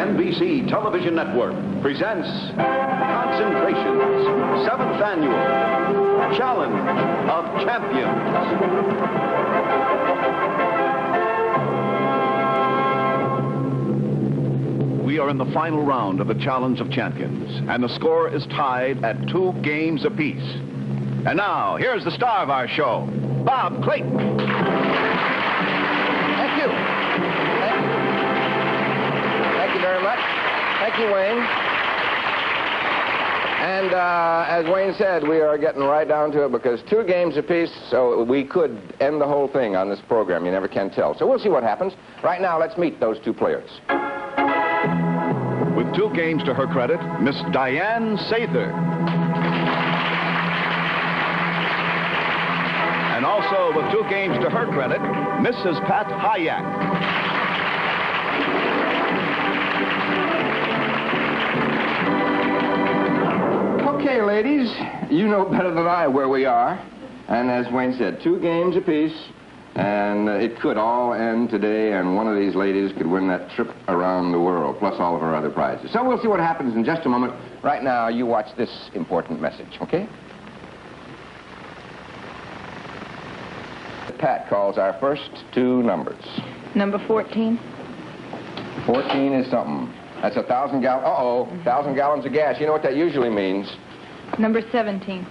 NBC Television Network presents Concentration's 7th Annual Challenge of Champions. We are in the final round of the Challenge of Champions, and the score is tied at 2 games apiece. And now, here's the star of our show, Bob Clayton. Thank you. Thank you very much. Thank you, Wayne. And as Wayne said, we are getting right down to it because 2 games apiece, so we could end the whole thing on this program. You never can tell. So we'll see what happens. Right now, let's meet those 2 players. With 2 games to her credit, Miss Diane Sather. And also with 2 games to her credit, Mrs. Pat Hayek. Okay, ladies, you know better than I where we are. And as Wayne said, 2 games apiece. And it could all end today, and one of these ladies could win that trip around the world, plus all of her other prizes. So we'll see what happens in just a moment. Right now, you watch this important message, okay? Pat calls our first 2 numbers. Number 14. 14 is something. That's 1,000 gallons. Uh-oh, 1,000 gallons of gas. You know what that usually means. Number 17.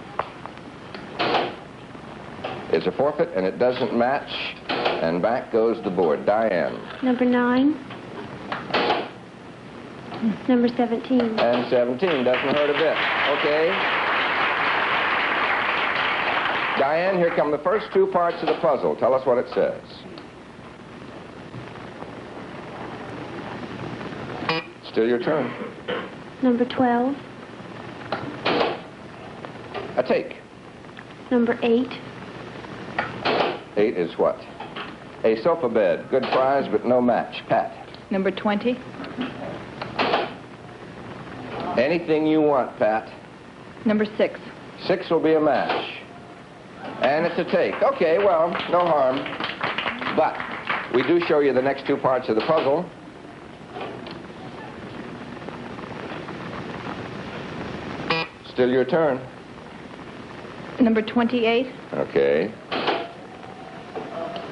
It's a forfeit, and it doesn't match, and back goes the board. Diane. Number 9. Number 17. And 17 doesn't hurt a bit. Okay. Diane, here come the first 2 parts of the puzzle. Tell us what it says. Still your turn. Number 12. A take. Number 8. 8 is what? A sofa bed. Good prize, but no match. Pat. Number 20. Anything you want, Pat. Number 6. 6 will be a match. And it's a take. Okay, well, no harm. But we do show you the next 2 parts of the puzzle. Still your turn. Number 28. Okay.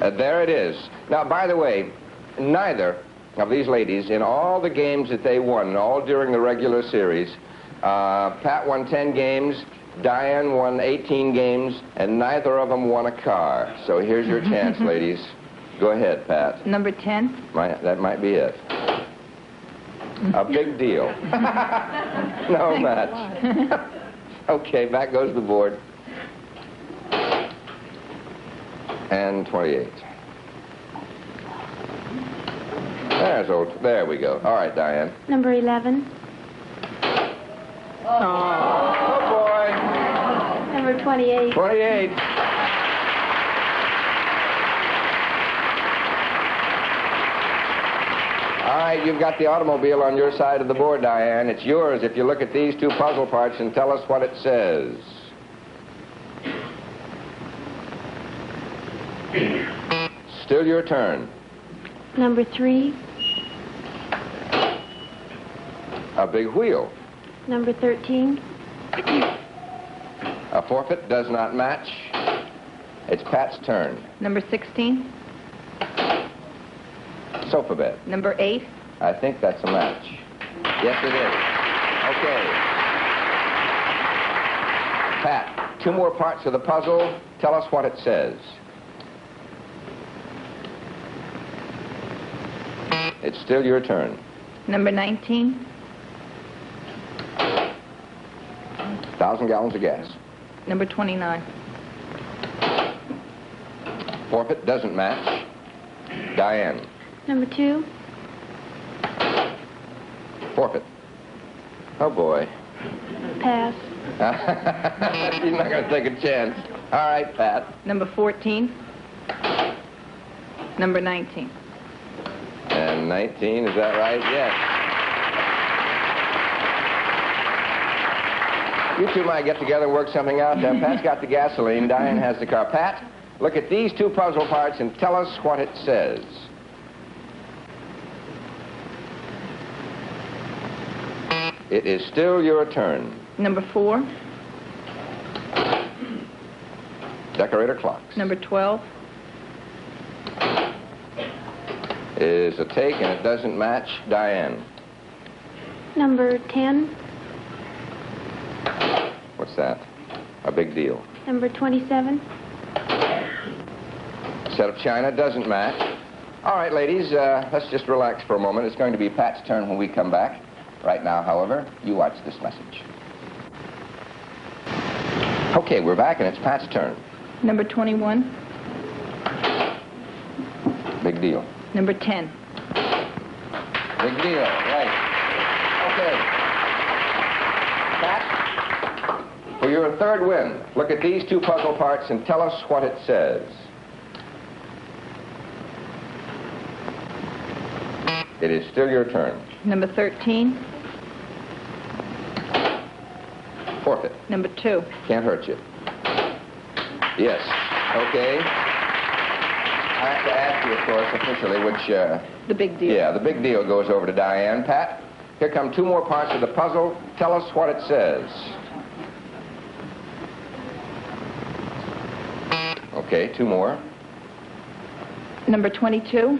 There it is. Now, by the way, neither of these ladies, in all the games that they won, all during the regular series, Pat won 10 games, Diane won 18 games, and neither of them won a car. So here's your chance, ladies. Go ahead, Pat. Number 10. That might be it. A big deal. No match. Okay, back goes the board. And 28. There we go. All right, Diane. Number 11. Oh, boy. Number 28. 28. All right, you've got the automobile on your side of the board, Diane. It's yours if you look at these 2 puzzle parts and tell us what it says. Still your turn. Number 3. A big wheel. Number 13. A forfeit does not match. It's Pat's turn. Number 16. Sofa bed. Number 8. I think that's a match. Yes, it is. Okay. Pat, 2 more parts of the puzzle. Tell us what it says. It's still your turn. Number 19. 1,000 gallons of gas. Number 29. Forfeit doesn't match. Diane. Number 2. Forfeit. Oh, boy. Pass. She's not going to take a chance. All right, Pat. Number 14. Number 19. And 19, is that right? Yes. You 2 might get together and work something out. Pat's got the gasoline, Diane has the car. Pat, look at these 2 puzzle parts and tell us what it says. It is still your turn. Number 4. Decorator clocks. Number 12. Is a take, and it doesn't match. Diane. Number 10. What's that? A big deal. Number 27. Set of china doesn't match. All right, ladies, let's just relax for a moment. It's going to be Pat's turn when we come back. Right now, however, you watch this message. Okay, we're back, and it's Pat's turn. Number 21. Big deal. Number 10. Big deal, right. Okay. Pat, for your third win, look at these 2 puzzle parts and tell us what it says. It is still your turn. Number 13. Forfeit. Number 2. Can't hurt you. Yes. Okay. I have to ask you, of course, officially, which... The big deal. Yeah, the big deal goes over to Diane. Pat, here come 2 more parts of the puzzle. Tell us what it says. Okay, 2 more. Number 22.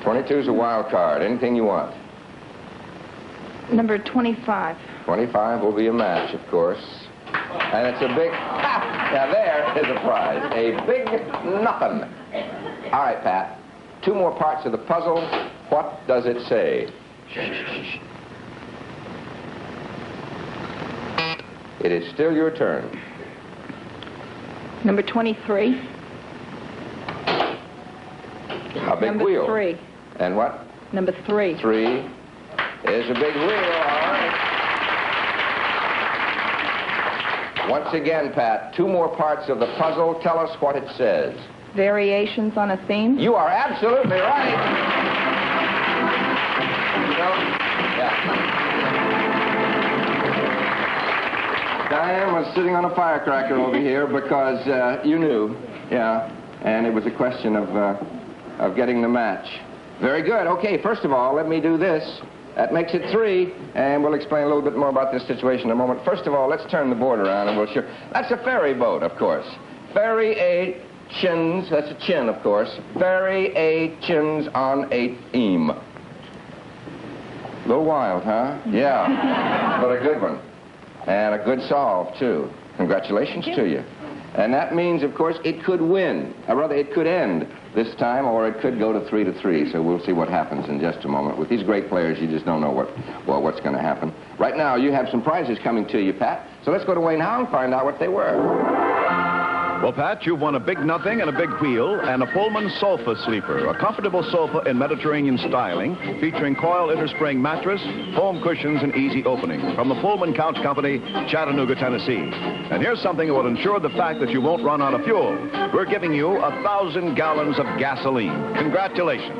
22's a wild card. Anything you want. Number 25. 25 will be a match, of course. And it's a big... Now there is a prize. A big nothing. All right, Pat. 2 more parts of the puzzle. What does it say? It is still your turn. Number 23. A big Number wheel. 3. And what? Number 3. 3 is a big wheel. All right. Once again, Pat, 2 more parts of the puzzle. Tell us what it says. Variations on a theme. You are absolutely right. Yeah. Diane was sitting on a firecracker over here because you knew, yeah, and it was a question of getting the match. Very good. Okay, first of all, let me do this. That makes it 3, and we'll explain a little bit more about this situation in a moment. First of all, let's turn the board around, and we'll show. That's a ferry boat, of course. Variations, that's a chin, of course. Variations on a theme. A little wild, huh? Yeah, but a good one. And a good solve, too. Congratulations to you. And that means, of course, it could win. Or rather, it could end this time, or it could go to 3-3. So we'll see what happens in just a moment. With these great players, you just don't know what's going to happen. Right now, you have some prizes coming to you, Pat. So let's go to Wayne Howe and find out what they were. Well, Pat, you've won a big nothing and a big wheel and a Pullman sofa sleeper, a comfortable sofa in Mediterranean styling, featuring coil interspring mattress, foam cushions, and easy opening. From the Pullman Couch Company, Chattanooga, Tennessee. And here's something that will ensure the fact that you won't run out of fuel. We're giving you 1,000 gallons of gasoline. Congratulations.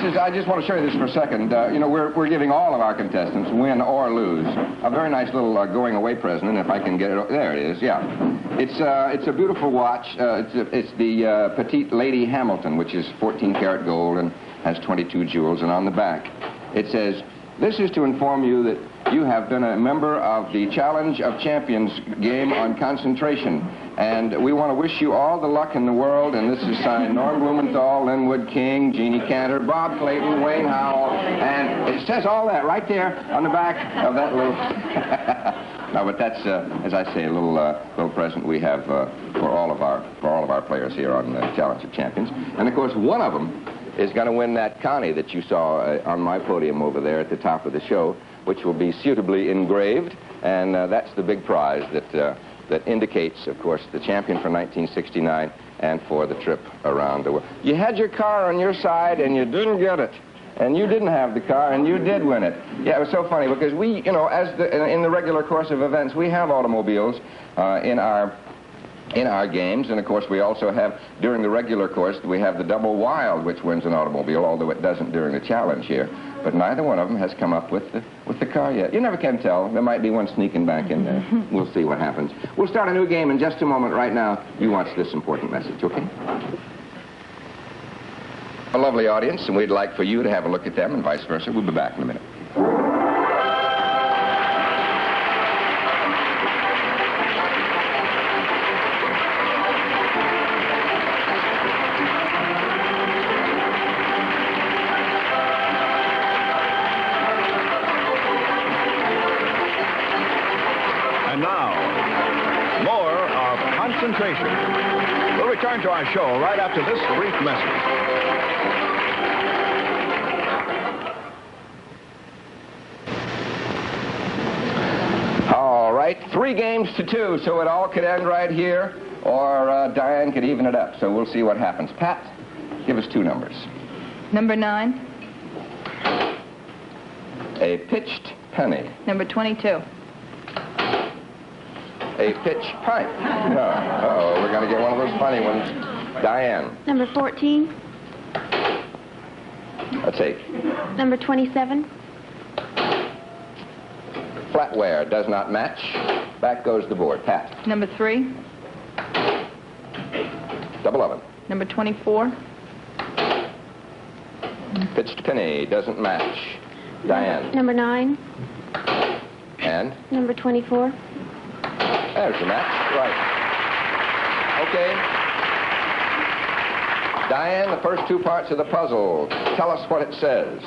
I just want to show you this for a second. We're giving all of our contestants, win or lose, a very nice little going away present, and if I can get it, there it is, yeah. It's a beautiful watch. It's the Petite Lady Hamilton, which is 14 karat gold and has 22 jewels, and on the back it says, "This is to inform you that you have been a member of the Challenge of Champions game on concentration. And we want to wish you all the luck in the world." And this is signed Norm Blumenthal, Linwood King, Jeannie Cantor, Bob Clayton, Wayne Howell. And it says all that right there on the back of that little... No, but that's, as I say, a little present we have for all of our players here on the Challenge of Champions. And, of course, one of them is going to win that Connie that you saw on my podium over there at the top of the show, which will be suitably engraved. And that's the big prize that indicates, of course, the champion for 1969 and for the trip around the world. You had your car on your side and you didn't get it. And you didn't have the car and you did win it. Yeah, it was so funny because we, in the regular course of events, we have automobiles in our games. And, of course, we also have, during the regular course, we have the Double Wild, which wins an automobile, although it doesn't during the challenge here. but neither one of them has come up with the car yet. You never can tell. There might be one sneaking back in there. We'll see what happens. We'll start a new game in just a moment. Right now, you watch this important message, okay? A lovely audience, and we'd like for you to have a look at them and vice versa. We'll be back in a minute. And now, more of Concentration. We'll return to our show right after this brief message. All right, 3 games to 2, so it all could end right here, or Diane could even it up. So we'll see what happens. Pat, give us 2 numbers. Number 9. A pitched penny. Number 22. A pitch pipe. No. Uh-oh, we're going to get one of those funny ones. Diane. Number 14. A take. Number 27. Flatware does not match. Back goes the board. Pat. Number 3. Double oven. Number 24. Pitched penny doesn't match. Diane. Number 9. And? Number 24. There's the match. Right. Okay. Diane, the first 2 parts of the puzzle. Tell us what it says.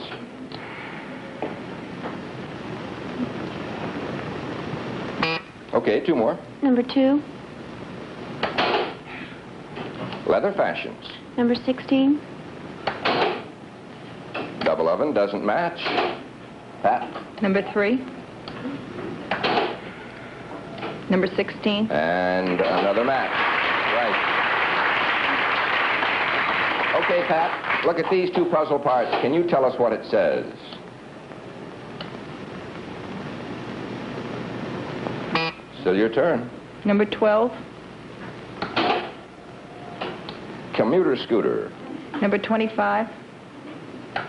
Okay, 2 more. Number 2. Leather fashions. Number 16. Double oven doesn't match. Pat. Number 3. Number 16. And another match. Right. Okay, Pat, look at these 2 puzzle parts. Can you tell us what it says? Still your turn. Number 12. Commuter scooter. Number 25. Oh,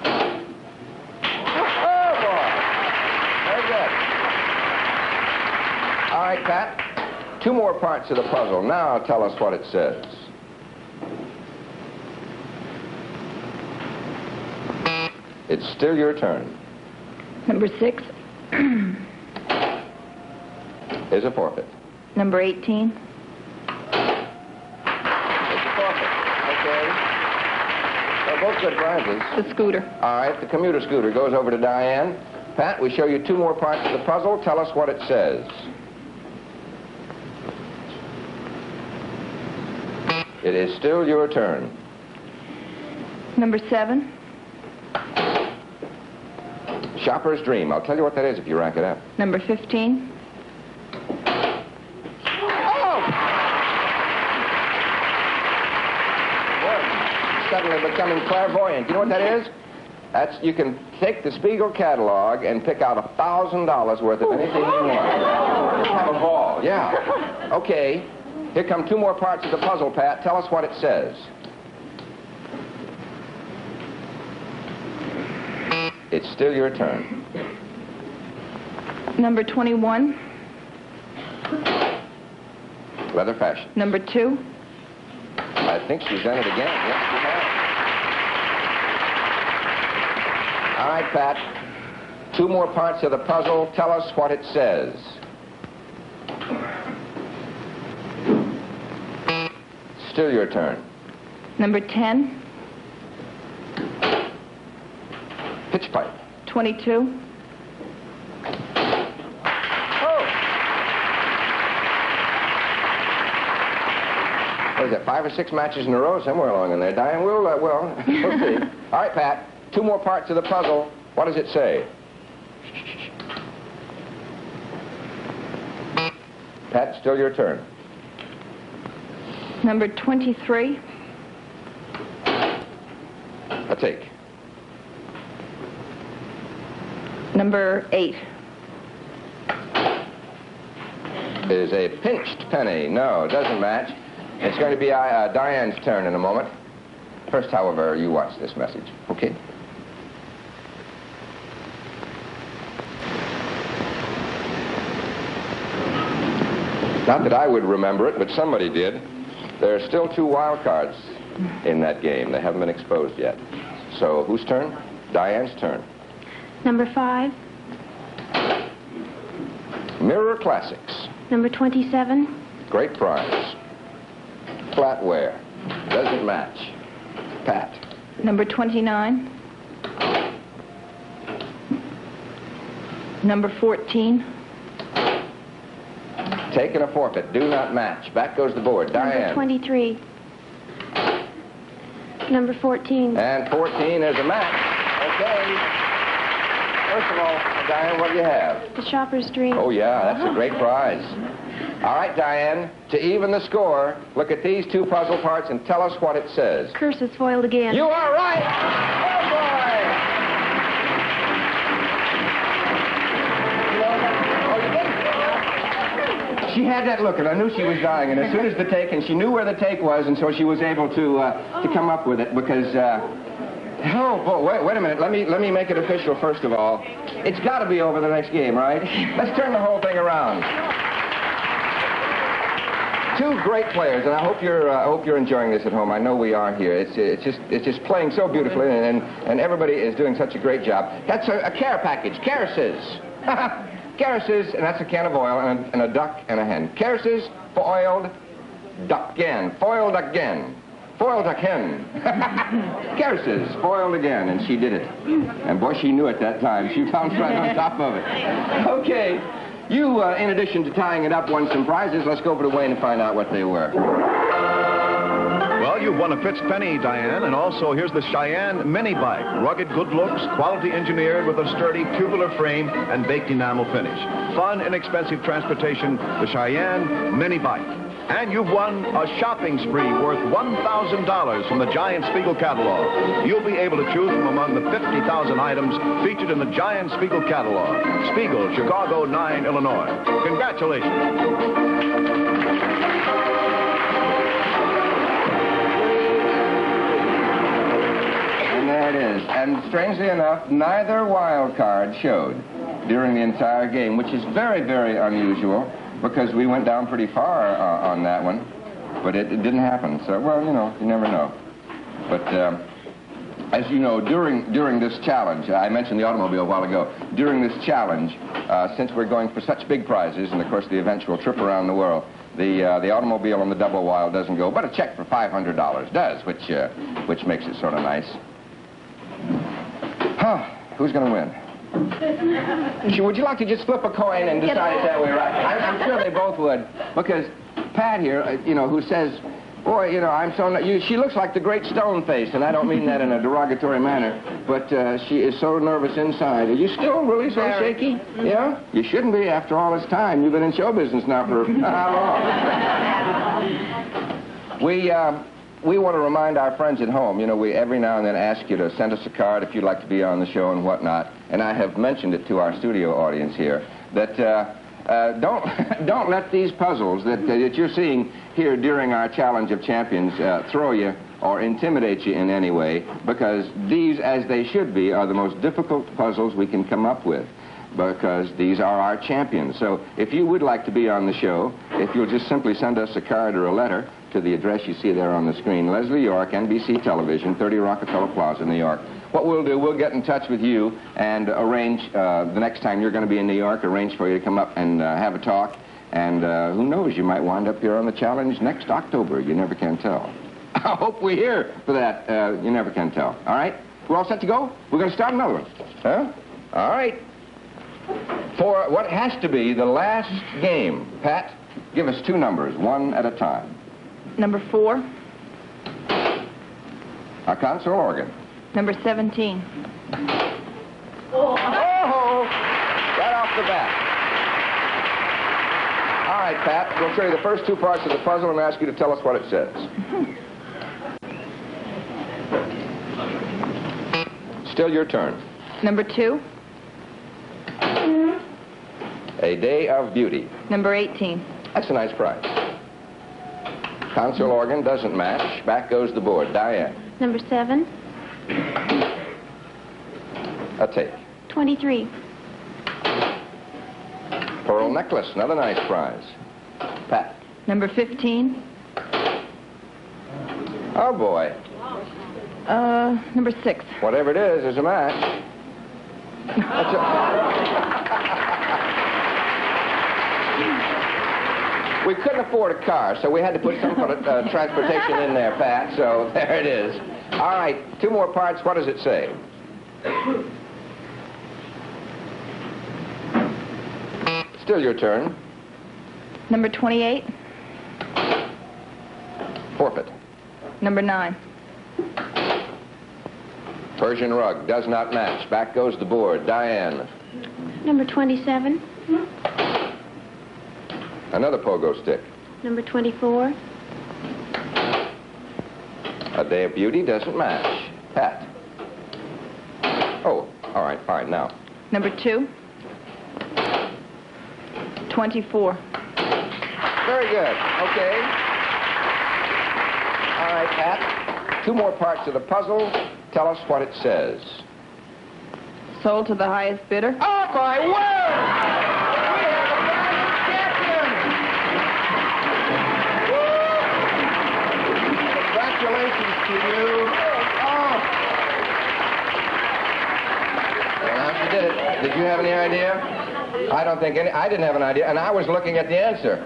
boy. Very good. All right, Pat. 2 more parts of the puzzle. Now tell us what it says. It's still your turn. Number 6. Is a forfeit. Number 18. It's a forfeit. Okay. They're both good prizes. The scooter. All right, the commuter scooter goes over to Diane. Pat, we show you 2 more parts of the puzzle. Tell us what it says. It is still your turn. Number 7. Shopper's Dream. I'll tell you what that is if you rank it up. Number 15. Suddenly becoming clairvoyant. You know what that is? That's, you can take the Spiegel catalog and pick out $1,000 worth of anything you want. Just have a ball. Yeah. Okay. Here come 2 more parts of the puzzle, Pat. Tell us what it says. It's still your turn. Number 21. Leather fashion. Number 2. I think she's done it again. Yes, she has. All right, Pat. 2 more parts of the puzzle. Tell us what it says. Still your turn. Number 10. Pitch pipe. 22. What is that, 5 or 6 matches in a row somewhere along in there, Diane? We'll see. All right, Pat, 2 more parts of the puzzle. What does it say? Pat, still your turn. Number 23. A take. Number 8. Is a pinched penny. No, doesn't match. It's going to be Diane's turn in a moment. First, however, you watch this message, okay? Not that I would remember it, but somebody did. There are still 2 wild cards in that game. They haven't been exposed yet. So whose turn? Diane's turn. Number 5. Mirror Classics. Number 27. Great prize. Flatware. Doesn't match. Pat. Number 29. Number 14. Taken a forfeit. Do not match. Back goes the board. Diane. Number 23. Number 14. And 14 is a match. Okay. First of all, Diane, what do you have? The Shopper's Dream. Oh, yeah, that's a great prize. All right, Diane, to even the score, look at these 2 puzzle parts and tell us what it says. Curse is foiled again. You are right! Oh, boy! Oh, you didn't? She had that look, and I knew she was dying, and as soon as the take, and she knew where the take was, and so she was able to come up with it, because... Oh, boy, wait a minute. Let me make it official, first of all. It's got to be over the next game, right? Let's turn the whole thing around. 2 great players, and I hope you're enjoying this at home. I know we are here. It's just playing so beautifully, and everybody is doing such a great job. That's a care package. Caresses. Caresses, and that's a can of oil and a duck and a hen. Caresses, foiled duck again. Foiled again. Foiled again. Caresses, foiled again, and she did it. And boy, she knew it that time. She bounced right on top of it. Okay, you, in addition to tying it up, won some prizes. Let's go over to Wayne and find out what they were. Well, you've won a Fitz Penny, Diane, and also here's the Cheyenne Mini Bike. Rugged good looks, quality engineered with a sturdy tubular frame and baked enamel finish. Fun, inexpensive transportation, the Cheyenne Mini Bike. And you've won a shopping spree worth $1,000 from the Giant Spiegel catalog. You'll be able to choose from among the 50,000 items featured in the Giant Spiegel catalog. Spiegel, Chicago, 9, Illinois. Congratulations. And there it is. And strangely enough, neither wild card showed during the entire game, which is very, very unusual, because we went down pretty far on that one, but it didn't happen. So, well, you know, you never know. But as you know, during this challenge, I mentioned the automobile a while ago. During this challenge, since we're going for such big prizes, and of course the eventual trip around the world, the automobile on the double wild doesn't go, but a check for $500 does, which makes it sort of nice. Huh? Who's going to win? Would you like to just flip a coin and decide it that way, right? I'm sure they both would, because Pat here, you know, who says, boy, you know, I'm so... she looks like the great stone face, and I don't mean that in a derogatory manner, but she is so nervous inside. Are you still really so shaky? Yeah? You shouldn't be after all this time. You've been in show business now for how long? We want to remind our friends at home, you know, we every now and then ask you to send us a card if you'd like to be on the show and whatnot. And I have mentioned it to our studio audience here, that don't let these puzzles that you're seeing here during our Challenge of Champions throw you or intimidate you in any way, because these, as they should be, are the most difficult puzzles we can come up with, because these are our champions. So if you would like to be on the show, if you'll just simply send us a card or a letter to the address you see there on the screen, Leslie York, NBC Television, 30 Rockefeller Plaza, New York. What we'll do, we'll get in touch with you and arrange, the next time you're going to be in New York, arrange for you to come up and have a talk. And who knows, you might wind up here on the challenge next October. You never can tell. I hope we're here for that. You never can tell. All right? We're all set to go? We're going to start another one. Huh? All right. For what has to be the last game, Pat, give us 2 numbers, one at a time. Number 4. A console organ. Number 17. Oh! Right off the bat. All right, Pat, we'll show you the first 2 parts of the puzzle and ask you to tell us what it says. Still your turn. Number 2. A Day of Beauty. Number 18. That's a nice prize. Console organ doesn't match. Back goes the board. Diane. Number 7. A take. 23. Pearl necklace. Another nice prize. Pat. Number 15. Oh, boy. Number 6. Whatever it is a match. That's we couldn't afford a car, so we had to put some sort of transportation in there, Pat, so there it is. All right, 2 more parts. What does it say? Still your turn. Number 28. Forfeit. Number 9. Persian rug does not match. Back goes the board. Diane. Number 27. Another pogo stick. Number 24. A day of beauty doesn't match. Pat. Oh, all right, now. Number 2. 24. Very good. Okay. All right, Pat. 2 more parts of the puzzle. Tell us what it says. Sold to the highest bidder. Oh, my word! We have a bronze champion! Woo! Congratulations to you. Oh! Well, now you did it. Did you have any idea? I don't think any. I didn't have an idea, and I was looking at the answer.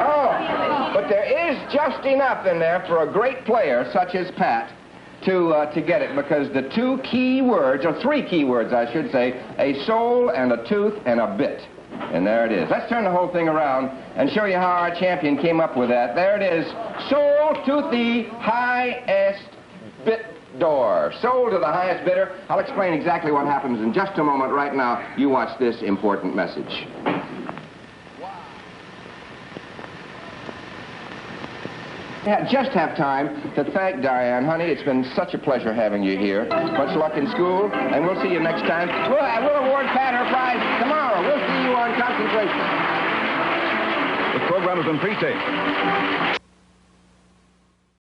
Oh, but there is just enough in there for a great player such as Pat to get it, because the 2 key words, or 3 key words, I should say, a soul and a tooth and a bit. And there it is. Let's turn the whole thing around and show you how our champion came up with that. There it is. Soul to the highest bit door. Sold to the highest bidder. I'll explain exactly what happens in just a moment. Right now, you watch this important message. Yeah, just have time to thank Diane. Honey, it's been such a pleasure having you here. Much luck in school, and we'll see you next time. We'll award Pat her prize tomorrow. We'll see you on Concentration. This program has been pre-taped.